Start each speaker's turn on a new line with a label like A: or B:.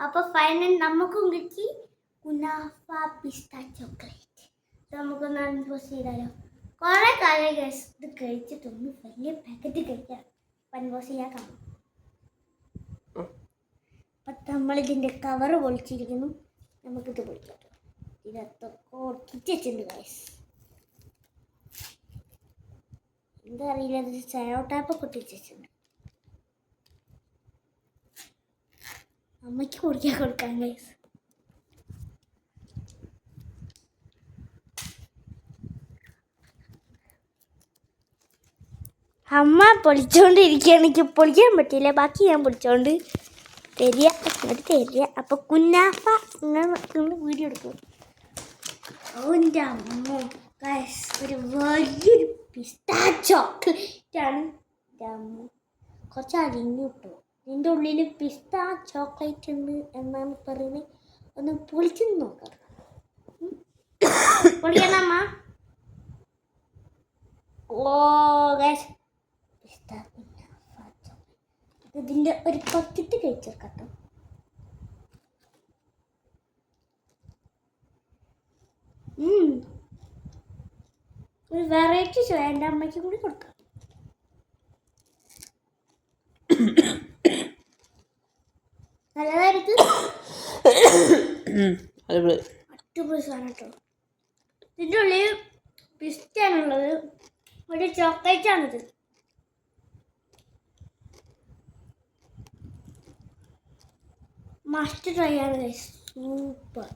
A: അപ്പോൾ ഫൈനൽ നമുക്കും കിട്ടി കുനാഫ പിസ്ത ചോക്ലേറ്റ്. നമുക്കൊന്ന് അൺബോക്സ് ചെയ്താലോ? കുറേ കാര്യം ഗൈസ് ഇത് കഴിച്ചിട്ടൊന്ന് വലിയ പാക്കറ്റ് കഴിക്കാം. അൺബോക്സ് ചെയ്യാൻ കാണും. അപ്പം നമ്മളിതിൻ്റെ കവറ് പൊളിച്ചിരിക്കുന്നു. നമുക്കിത് പൊളിക്കാം. ഇതിനകത്തൊക്കെ ഒട്ടിച്ചിട്ടുണ്ട് ഗൈസ്. എന്താ അറിയില്ല, അത് സൈനോ ടാപ്പൊക്കെ ഒട്ടിച്ചിട്ടുണ്ട്. അമ്മയ്ക്ക് കുടിക്കാൻ കൊടുക്കാം ഗൈസ്. അമ്മ പൊളിച്ചോണ്ടിരിക്കുകയാണ്. എനിക്ക് പൊളിക്കാൻ പറ്റില്ല, ബാക്കി ഞാൻ പൊളിച്ചോണ്ട് തരിക അങ്ങോട്ട് തരിക. അപ്പോൾ കുനാഫ നിങ്ങൾ വീഡിയോ എടുക്കും. എൻ്റെ അമ്മ ഗൈസ്, ഒരു വലിയൊരു പിസ്ത ചോക്ലേറ്റാണ്. എൻ്റെ അമ്മ കുറച്ച് അരിഞ്ഞു കിട്ടും. ഇതിൻ്റെ ഉള്ളിൽ പിസ്ത ചോക്ലേറ്റ് ഉണ്ട് എന്നാണ് പറയുന്നത്. ഒന്ന് പൊളിച്ച് നോക്കാം. പൊളിക്കണമ്മ. ഓ ഗൈസ്, പിസ്ത ഇതിൻ്റെ ഒരു പക്കറ്റ് കഴിച്ചേക്കട്ടോ. ഒരു വെറൈറ്റി ചോ എൻ്റെ അമ്മയ്ക്ക് കൂടി കൊടുക്കാം. നല്ലതായിരിക്കും. അടിപൊളി സാധനം കേട്ടോ. ഇതിൻ്റെ ഉള്ളിൽ പിസ്തയാണുള്ളത്, ഒരു ചോക്ലേറ്റാണിത്. മസ്റ്റ് ട്രൈ ആണ് ഗൈസ്, സൂപ്പർ.